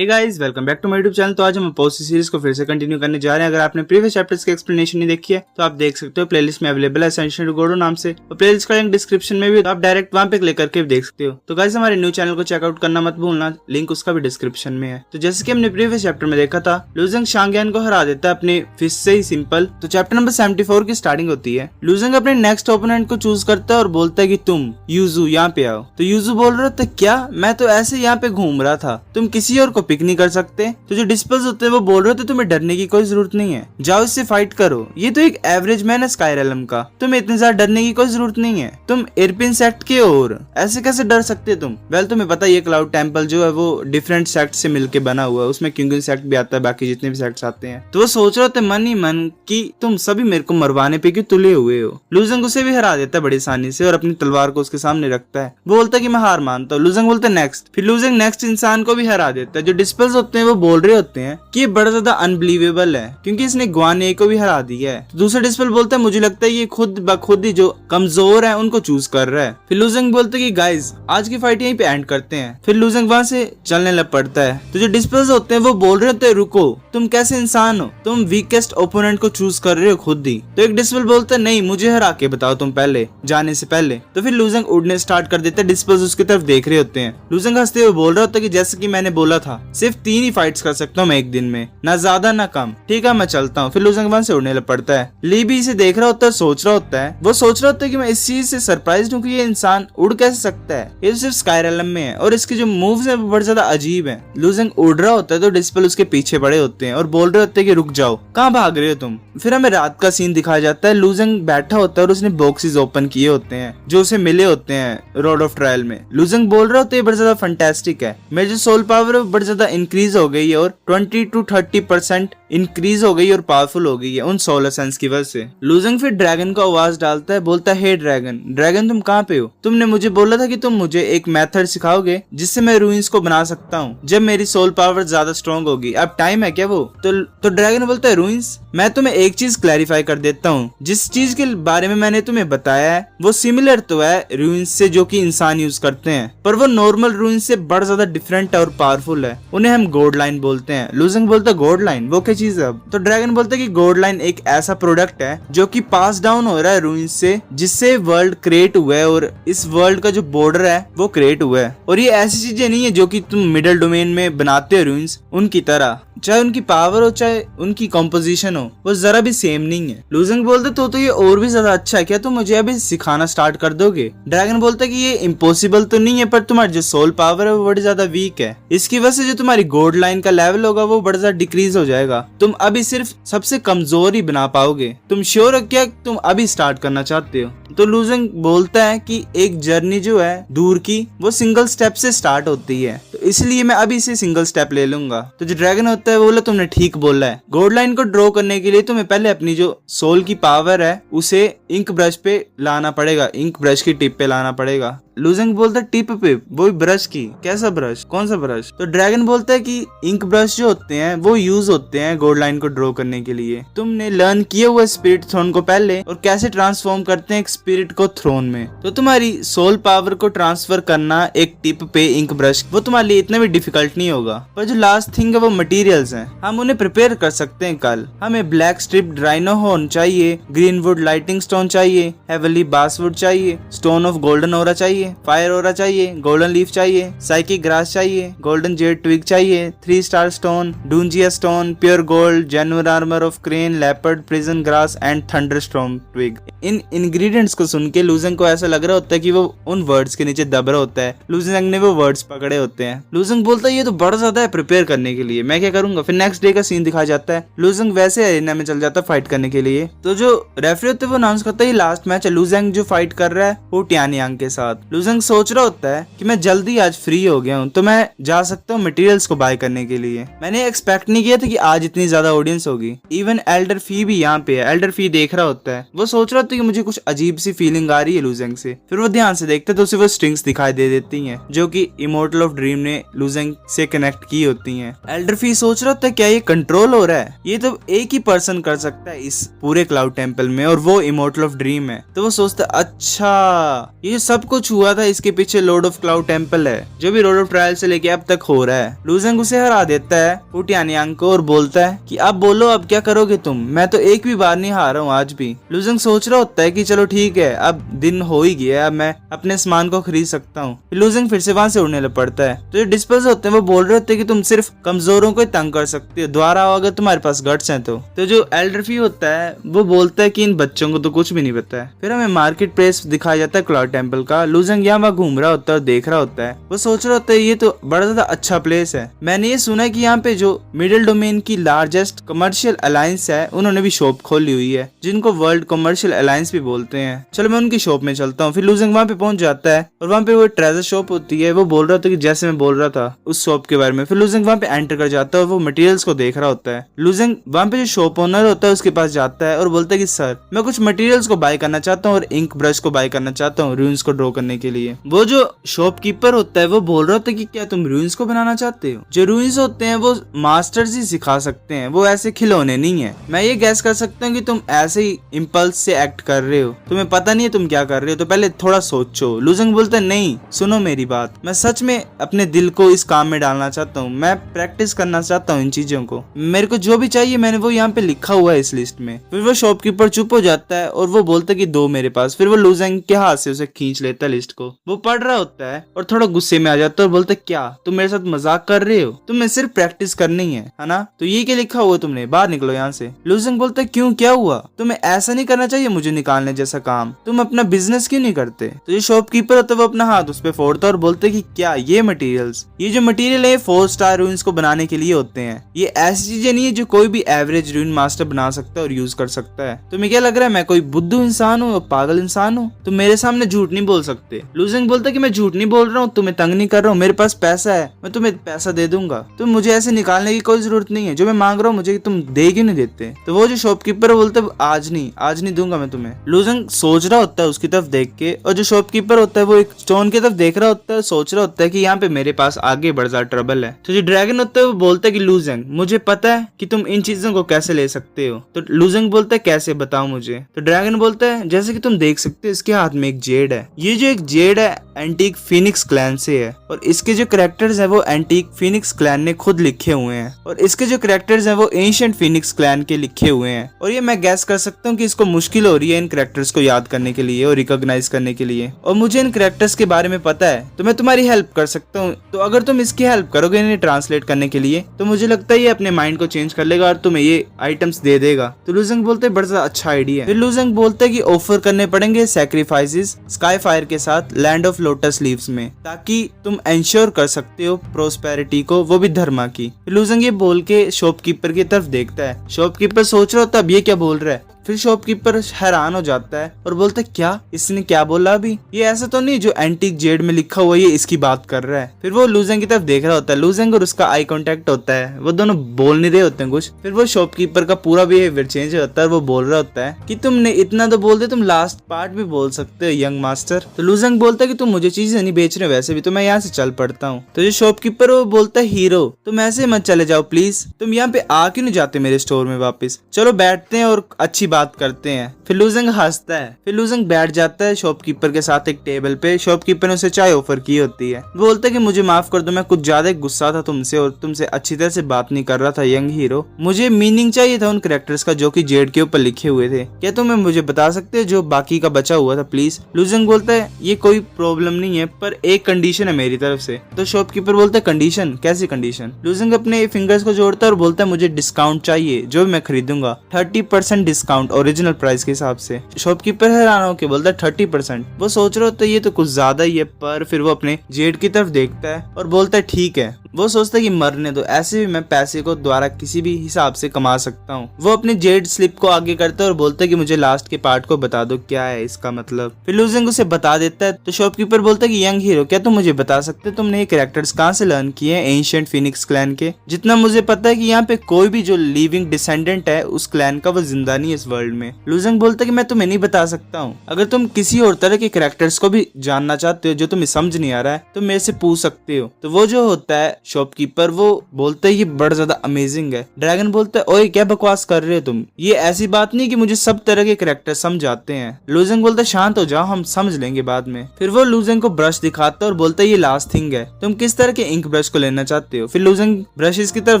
Hey guys, welcome back to my YouTube channel. तो आज हम अपोजिट सीरीज को फिर से कंटिन्यू करने जा रहे हैं। अगर आपने प्रीवियस चैप्टर्स की एक्सप्लेनेशन नहीं देखी है तो आप देख सकते हो, प्लेलिस्ट में अवेलेबल है एसेंशियल टू गोडो नाम से, और प्लेलिस्ट का लिंक डिस्क्रिप्शन में भी, तो आप डायरेक्ट वहां पे क्लिक करके देख सकते हो। तो गाइस, हमारे न्यू चैनल को चेकआउट करना मत भूलना, लिंक उसका भी डिस्क्रिप्शन में है। तो जैसे कि हमने प्रीवियस चैप्टर में देखा था, लूजेंग शांगयान को हरा देता है अपने फिस्ट से ही सिंपल। तो चैप्टर नंबर 74 की स्टार्टिंग होती है। लूजेंग अपने नेक्स्ट ओपोनेंट को चूज करता है और बोलता है कि तुम यूजू यहाँ पे आओ। तो यूजू बोल रहा था, क्या मैं तो ऐसे यहाँ पे घूम रहा था, तुम किसी और को पिक नहीं कर सकते। तो जो डिस्पल्स होते हैं वो बोल रहे थे तुम्हें डरने की कोई जरूरत नहीं है, जाओ इससे फाइट करो, ये तो एक एवरेज मैन है स्काई रेलम का, तुम्हें इतने ज्यादा डरने की कोई जरूरत नहीं है, तुम एयरपिन सेक्ट के और ऐसे कैसे डर सकते तुम। वेल, तुम्हें पता है ये क्लाउड टेम्पल जो है वो डिफरेंट सेक्ट से मिलके बना हुआ है, उसमें क्यूंगिन सेक्ट भी आता है, बाकी जितने भी सेक्ट्स आते हैं। तो वो सोच रहे थे मन ही मन कि तुम सभी मेरे को मरवाने पे क्यों तुले हुए हो। लूजेंग उसे भी हरा देता है बड़ी आसानी से और अपनी तलवार को उसके सामने रखता है। वो बोलता है कि मैं हार मानता हूँ। लूजेंग बोलता है नेक्स्ट। फिर लूजेंग नेक्स्ट इंसान को भी हरा देता है। जो डिस्पल्स होते हैं वो बोल रहे होते हैं कि ये बड़ा ज्यादा अनबिलीवेबल है क्योंकि इसने ग्वाने को भी हरा दिया है। तो दूसरा डिस्पल बोलता है मुझे लगता है ये खुद ब खुद ही जो कमजोर है उनको चूज कर रहा है। फिर लूजेंग बोलते है कि गाइज आज की फाइट यहीं पे एंड करते हैं। फिर लूजेंग वहां से चलने लग पड़ता है। तो जो डिस्पल्स होते हैं वो बोल रहे होते हैं रुको, तुम कैसे इंसान हो, तुम वीकेस्ट ओपोनेंट को चूज कर रहे हो खुद ही। तो एक डिस्पल बोलता है नहीं, मुझे हरा के बताओ तुम पहले, जाने से पहले। तो फिर लूजेंग उड़ने स्टार्ट कर देता है। डिस्पल्स उसकी तरफ देख रहे होते हैं। लूजेंग हंसते हुए बोल रहा होता है कि जैसे कि मैंने बोला था, सिर्फ 3 ही फाइट्स कर सकता हूँ मैं एक दिन में, ना ज्यादा ना कम, ठीक है मैं चलता हूँ। फिर लूजेंग वहां से उड़ने लग पड़ता है। ली भी इसे देख रहा होता है, सोच रहा होता है, वो सोच रहा होता है कि मैं इस चीज से सरप्राइज हूँ कि ये इंसान उड़ कैसे सकता है, ये तो सिर्फ स्काई रेलम में है और इसके जो मूव्स है वो बहुत ज्यादा अजीब है। लूजेंग उड़ रहा होता है तो डिस्पल उसके पीछे पड़े होते हैं और बोल रहे होते हैं कि रुक जाओ, कहाँ भाग रहे हो तुम। फिर हमें रात का सीन दिखाया जाता है। लूजेंग बैठा होता है और उसने बॉक्सेस ओपन किए होते हैं जो उसे मिले होते हैं रोड ऑफ ट्रायल में। लूजेंग बोल रहा होता है बड़ा ज्यादा फंटेस्टिक है, मेरी जो सोल पावर है बड़ी ज्यादा इंक्रीज हो गई है और 20 to 30% इंक्रीज हो गई और पावरफुल हो गई है उन सोलर सेंस की वजह से। लूजेंग फिर ड्रैगन को आवाज डालता है, बोलता है हे ड्रैगन, ड्रैगन तुम कहाँ पे हो, तुमने मुझे बोला था कि तुम मुझे एक मेथड सिखाओगे जिससे मैं रूइंस को बना सकता हूँ जब मेरी सोल पावर ज्यादा स्ट्रॉन्ग होगी, अब टाइम है क्या वो। तो ड्रैगन बोलता है रूइंस, मैं तुम्हें एक चीज क्लैरिफाई कर देता हूँ, जिस चीज के बारे में मैंने तुम्हें बताया है वो सिमिलर तो है रूइंस से जो कि इंसान यूज करते हैं, पर वो नॉर्मल रूइंस से बड़ा ज्यादा डिफरेंट और पावरफुल है, उन्हें हम गोड लाइन बोलते हैं। लूजेंग बोलता है गोड लाइन वो क्या चीज है अब। तो ड्रैगन बोलता है कि गोड लाइन एक ऐसा प्रोडक्ट है जो कि पास डाउन हो रहा है रूइंस से, जिससे वर्ल्ड क्रिएट हुआ है और इस वर्ल्ड का जो बॉर्डर है वो क्रिएट हुआ है। और ये ऐसी चीजें नहीं है जो कि तुम मिडिल डोमेन में बनाते हो रूइंस उनकी तरह, चाहे उनकी पावर हो चाहे उनकी कॉम्पोजिशन हो, वो जरा भी सेम नहीं है। लूजेंग बोलते तो ये और भी ज्यादा अच्छा है, क्या तुम मुझे अभी सिखाना स्टार्ट कर दोगे। ड्रैगन बोलता है कि ये इम्पॉसिबल तो नहीं है, पर तुम्हारी जो सोल पावर है वो बड़ी ज्यादा वीक है, इसकी वजह से जो तुम्हारी गोड लाइन का लेवल होगा वो बड़ा ज्यादा डिक्रीज हो जाएगा, तुम अभी सिर्फ सबसे कमजोर ही बना पाओगे, तुम श्योर हो क्या तुम अभी स्टार्ट करना चाहते हो। तो लूजेंग बोलता है कि एक जर्नी जो है दूर की वो सिंगल स्टेप से स्टार्ट होती है, तो इसलिए मैं अभी से सिंगल स्टेप ले लूंगा। तो जो ड्रैगन होता है वो बोला तुमने ठीक बोला है, गोड लाइन को ड्रॉ करने के लिए तुम्हें पहले अपनी जो सोल की पावर है उसे इंक ब्रश पे लाना पड़ेगा, इंक ब्रश की टिप पे लाना पड़ेगा। लूजेंग बोलता है टिप पे, वो ब्रश की, कैसा ब्रश, कौन सा ब्रश। तो ड्रैगन बोलता है कि इंक ब्रश जो होते हैं वो यूज होते हैं गोड लाइन को ड्रॉ करने के लिए, तुमने लर्न किया हुआ स्पिरिट थ्रोन को पहले और कैसे ट्रांसफॉर्म करते हैं एक स्पिरिट को थ्रोन में, तो तुम्हारी सोल पावर को ट्रांसफर करना एक टिप पे इंक ब्रश वो तुम्हारे लिए इतना भी डिफिकल्ट नहीं होगा। पर जो लास्ट थिंग है वो मटेरियल्स हैं, हम उन्हें प्रिपेयर कर सकते हैं कल। हमें ब्लैक स्ट्रिप ड्राइनो हॉर्न चाहिए, ग्रीन वुड लाइटिंग स्टोन चाहिए, हेवली बासवुड चाहिए, स्टोन ऑफ गोल्डन ओरा चाहिए, फायर ओरा चाहिए, गोल्डन लीफ चाहिए, साइकिक ग्रास चाहिए, गोल्डन जेड ट्विग चाहिए, 3 star stone, Dunjia stone, pure gold, genuine armour of crane, leopard, prison grass and thunderstorm twig. इन ingredients को सुन के लूजेंग को ऐसा लग रहा होता है कि वो उन वर्ड्स के नीचे दब रहा होता है, लूजेंग ने वो वर्ड्स पकड़े होते हैं। लूजेंग बोलता है ये तो बड़ा ज्यादा है प्रिपेयर करने के लिए, मैं क्या करूंगा। फिर नेक्स्ट डे का सीन दिखाया जाता है। लूजेंग वैसे एरिना में चल जाता है फाइट करने के लिए। तो जो रेफरी होते हैं वो अनाउंस करता है लास्ट मैच है, लूजेंग जो फाइट कर रहा है वो टियानियांग के साथ। लूजेंग सोच रहा होता है कि मैं जल्दी आज फ्री हो गया हूँ तो मैं जा सकता हूँ मटेरियल्स को बाय करने के लिए। मैंने एक्सपेक्ट नहीं किया था कि आज इतनी ज्यादा ऑडियंस होगी। इवन एल्डर फी भी यहाँ पे है। एल्डर फी देख रहा होता है, वो सोच रहा होता है कि मुझे कुछ अजीब सी फीलिंग आ रही है लूजेंग से। फिर वो ध्यान से देखते तो उसे वो स्ट्रिंग्स दिखाई दे देती हैं जो कि इमोर्टल ऑफ ड्रीम ने लूजेंग से कनेक्ट की होती हैं। एल्डर फी सोच रहा होता है क्या ये कंट्रोल हो रहा है, ये तो एक ही पर्सन कर सकता है इस पूरे क्लाउड टेम्पल में और वो इमोर्टल ऑफ ड्रीम है। तो वो सोचता है अच्छा ये सब कुछ हुआ था इसके पीछे लॉर्ड ऑफ क्लाउड टेम्पल है, जो भी रोड ऑफ ट्रायल से लेके अब तक हो रहा है। लूजेंग उसे हरा देता है हू टियानयांग को और बोलता है कि अब बोलो अब क्या करोगे तुम, मैं तो एक भी बार नहीं हारा हूँ आज भी। लूजेंग सोच रहा होता है कि चलो ठीक है, अब दिन हो ही गया, अब मैं अपने सामान को खरीद सकता हूँ। लूजेंग फिर से वहां से उड़ने लग पड़ता है। तो जो डिस्पर्स होते हैं वो बोल रहे होते हैं कि तुम सिर्फ कमजोरों को ही तंग कर सकते हो, दोबारा आओ अगर तुम्हारे पास गट्स हैं तो जो एल्डरफी होता है वो बोलता है कि इन बच्चों को तो कुछ भी नहीं पता है। फिर हमें मार्केट प्लेस दिखाया जाता है क्लाउड टेम्पल का। लूजेंग यहाँ वहाँ घूम रहा होता है और देख रहा होता है। वो सोच रहा होता है ये तो बड़ा ज्यादा अच्छा प्लेस है। मैंने ये सुना है कि यहाँ पे जो मिडिल डोमेन की लार्जेस्ट कमर्शियल अलायंस है उन्होंने भी शॉप खोली हुई है, जिनको वर्ल्ड कमर्शियल अलायंस भी बोलते हैं। चलो मैं उनकी शॉप में चलता हूँ। फिर लूजेंग वहाँ पे पहुंच जाता है और वहाँ पे वो ट्रेजर शॉप होती है। वो बोल रहा था कि जैसे मैं बोल रहा था उस शॉप के बारे में। फिर लूजेंग वहाँ पे एंटर कर जाता है और वो मटेरियल्स को देख रहा होता है। लूजेंग वहाँ पे जो शॉप ओनर होता है उसके पास जाता है और बोलता है कि सर मैं कुछ मटेरियल्स को बाय करना चाहता हूँ और इंक ब्रश को बाय करना चाहता हूँ रूइंस को ड्रॉ करने के लिए। वो जो शॉपकीपर होता है वो बोल रहा होता है कि क्या तुम रूइंस को बनाना चाहते हो? जो रूइंस होते हैं वो मास्टर्स ही सिखा सकते हैं, वो ऐसे खिलौने नहीं है। मैं ये गैस कर सकता हूँ कि तुम ऐसे ही इम्पल्स से एक्ट कर रहे हो, तुम्हें पता नहीं है तुम क्या कर रहे हो, तो पहले थोड़ा सोचो। लूजेंग बोलता है नहीं सुनो मेरी बात, मैं सच में अपने दिल को इस काम में डालना चाहता हूँ, मैं प्रैक्टिस करना चाहता हूँ इन चीजों को, मेरे को जो भी चाहिए मैंने वो यहाँ पे लिखा हुआ है इस लिस्ट में। फिर वो शॉपकीपर चुप हो जाता है और वो बोलता है कि दो मेरे पास। फिर वो लूजेंग के हाथ से उसे खींच लेता है लिस्ट को। वो पढ़ रहा होता है और थोड़ा गुस्से में आ जाता है और बोलता है क्या तुम मेरे साथ मजाक कर रहे हो? तुम्हें सिर्फ प्रैक्टिस करनी है ना? तो ये क्या लिखा हुआ तुमने, बाहर निकलो यहाँ से। लूजेंग बोलता है क्यों क्या हुआ? तुम्हें ऐसा नहीं करना चाहिए मुझे निकालने जैसा काम, तुम अपना बिजनेस क्यों नहीं करते? तो जो शॉपकीपर होता है वो अपना हाथ उस पे फोड़ता है और बोलते है कि क्या ये मटेरियल्स, ये जो मटेरियल है 4 स्टार रूइंस को बनाने के लिए होते हैं, ये ऐसी चीजें नहीं है जो कोई भी एवरेज रूइन मास्टर बना सकता है और यूज कर सकता है। तुम्हें क्या लग रहा है मैं कोई बुद्धू इंसान हूँ, पागल इंसान हूँ? तुम मेरे सामने झूठ नहीं बोल सकते। लूजेंग बोलता है कि मैं झूठ नहीं बोल रहा हूँ, तुम्हें तंग नहीं कर रहा हूँ, मेरे पास पैसा है, मैं तुम्हें पैसा दे दूंगा, तुम मुझे ऐसे निकालने की कोई जरूरत नहीं है, जो मैं मांग रहा हूँ मुझे तुम दे क्यों नहीं देते? तो वो जो शॉपकीपर बोलता है आज नहीं दूंगा मैं तुम्हें। लूजेंग सोच रहा होता है उसकी तरफ देख के, और जो शॉपकीपर होता है वो एक स्टोन की तरफ देख रहा होता है, सोच रहा होता है कि यहाँ पे मेरे पास आगे बढ़ ज्यादा ट्रबल है। तो जो ड्रैगन होता है वो बोलता है कि लूजेंग मुझे पता है कि तुम इन चीजों को कैसे ले सकते हो। तो लूजेंग बोलता है कैसे बताओ मुझे? तो ड्रैगन बोलता है जैसे कि तुम देख सकते हो इसके हाथ में एक जेड है, ये जो एक जेड है एंटीक फिनिक्स क्लैन से है, और इसके जो कैरेक्टर्स हैं वो एंटीक फिनिक्स क्लैन ने खुद लिखे हुए हैं, और इसके जो कैरेक्टर्स हैं वो एंशिएंट फिनिक्स क्लैन के लिखे हुए हैं। और ये मैं गैस कर सकता हूँ कि इसको मुश्किल हो रही है इन कैरेक्टर्स को याद करने के लिए और रिकॉग्नाइज करने के लिए, और मुझे इन कैरेक्टर्स के बारे में पता है, तो मैं तुम्हारी हेल्प कर सकता हूँ। तो अगर तुम इसकी हेल्प करोगे इन्हें ट्रांसलेट करने के लिए तो मुझे लगता है ये अपने माइंड को चेंज कर लेगा और तुम्हें ये आइटम्स दे देगा। तो लूजेंग बोलते हैं बड़ा अच्छा आइडिया है। फिर लूजेंग बोलते हैं कि ऑफर करने पड़ेंगे सैक्रिफाइसेस स्काई फायर के साथ लैंड ऑफ लोटस लीव्स में, ताकि तुम इंश्योर कर सकते हो प्रोस्पेरिटी को, वो भी धर्मा की। लूजेंग ये बोल के शॉपकीपर की तरफ देखता है। शॉपकीपर सोच रहा होता है अब ये क्या बोल रहा है। फिर शॉपकीपर हैरान हो जाता है और बोलता है क्या इसने क्या बोला अभी, ये ऐसा तो नहीं जो एंटीक जेड में लिखा हुआ ये इसकी बात कर रहा है। फिर वो लूजेंग की तरफ देख रहा होता है, लूजेंग और उसका आई कांटेक्ट होता है, वो दोनों बोल नहीं रहे होते हैं कुछ। फिर वो शॉपकीपर का पूरा बिहेवियर चेंज होता है, वो बोल रहा होता है कि तुमने इतना तो बोल दे, तुम लास्ट पार्ट भी बोल सकते हो यंग मास्टर। तो लूजेंग बोलता है कि तुम मुझे चीजें नहीं बेच रहे वैसे भी, तो मैं यहाँ से चल पड़ता हूँ। तो जो शॉपकीपर वो बोलता है हीरो तुम ऐसे मत चले जाओ प्लीज, तुम यहाँ पे आ क्यों नहीं जाते मेरे स्टोर में वापस, चलो बैठते हैं और अच्छी बात करते हैं। फिर लूजेंग हंसता है। फिर लूजेंग बैठ जाता है शॉपकीपर के साथ एक टेबल पे। शॉपकीपर ने उसे चाय ऑफर की होती है। वो बोलता है कि मुझे माफ कर दो, मैं कुछ ज्यादा गुस्सा था तुमसे और तुमसे अच्छी तरह से बात नहीं कर रहा था यंग हीरो, मुझे मीनिंग चाहिए था उन कैरेक्टर्स का जो कि जेड के ऊपर लिखे हुए थे, क्या तुम मुझे बता सकते हो जो बाकी का बचा हुआ था प्लीज? लूजेंग बोलता है ये कोई प्रॉब्लम नहीं है पर एक कंडीशन है मेरी तरफ से। तो शॉपकीपर बोलता है कंडीशन, कैसी कंडीशन? लूजेंग अपने फिंगर्स को जोड़ता है और बोलता है मुझे डिस्काउंट चाहिए, जो भी मैं खरीदूंगा 30% डिस्काउंट ओरिजिनल प्राइस के हिसाब से। शॉपकीपर हैरान होकर बोलता है 30%? वो सोच रहा होता है ये तो कुछ ज्यादा ही है, पर फिर वो अपने जेड की तरफ देखता है और बोलता है ठीक है। वो सोचता है कि मरने दो, ऐसे भी मैं पैसे को द्वारा किसी भी हिसाब से कमा सकता हूँ। वो अपने जेड स्लिप को आगे करता है और बोलता है कि मुझे लास्ट के पार्ट को बता दो क्या है इसका मतलब। फिर लूजेंग उसे बता देता है। तो शॉपकीपर बोलता है कि यंग हीरो क्या तुम मुझे बता सकते हो तुमने ये कैरेक्टर्स कहाँ से लर्न किए हैं एंशिएंट फिनिक्स क्लैन के? जितना मुझे पता है कि यहाँ पे कोई भी जो लिविंग डिसेंडेंट है उस क्लैन का वो जिंदा नहीं है इस वर्ल्ड में। लूजेंग बोलता है कि मैं तुम्हें नहीं बता सकता हूँ, अगर तुम किसी और तरह के कैरेक्टर्स को भी जानना चाहते हो जो तुम्हें समझ नहीं आ रहा है तो मेरे से पूछ सकते हो। तो वो जो होता है शॉपकीपर, वो बोलता है ये बड़ा ज्यादा अमेजिंग है। ड्रैगन बोलता है ओए क्या बकवास कर रहे हो तुम, ये ऐसी बात नहीं कि मुझे सब तरह के कैरेक्टर समझ आते हैं। लूजेंग बोलता है शांत हो जाओ, हम समझ लेंगे बाद में। फिर वो लूजेंग को ब्रश दिखाता है और बोलता है ये लास्ट थिंग है, तुम किस तरह के इंक ब्रश को लेना चाहते हो। फिर लूजेंग ब्रशेस की तरफ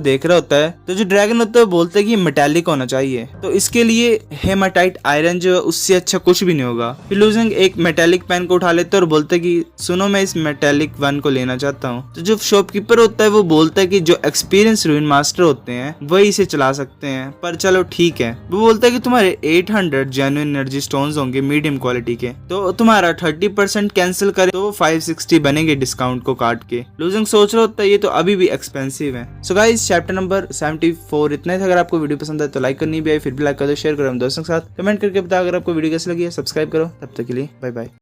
देख रहा होता है तो जो ड्रैगन होता है वो बोलता है कि ये मेटालिक होना चाहिए, तो इसके लिए हेमाटाइट आयरन जो उससे अच्छा कुछ भी नहीं होगा। फिर लूजेंग एक मेटालिक पेन को उठा लेता है और बोलता है कि सुनो मैं इस मेटालिक वन को लेना चाहता हूँ। तो जो शॉपकीपर होता है वो बोलता है कि जो एक्सपीरियंस रूइन मास्टर होते हैं वही इसे चला सकते हैं, पर चलो ठीक है। वो बोलता है कि तुम्हारे 800 जेन्युइन एनर्जी स्टोन्स होंगे मीडियम क्वालिटी के, तो तुम्हारा 30% कैंसिल करे तो 560 बनेंगे डिस्काउंट को काट के। लूजिंग सोच रहा होता है ये तो अभी भी एक्सपेंसिव है। सो गाइस चैप्टर नंबर 74 इतना ही था। अगर आपको वीडियो पसंद है तो लाइक करनी भी है, फिर भी लाइक कर दो, शेयर करो दोस्तों के साथ, कमेंट करके बताओ अगर आपको वीडियो कैसी लगी है, सब्सक्राइब करो। तब तक के लिए बाय बाय।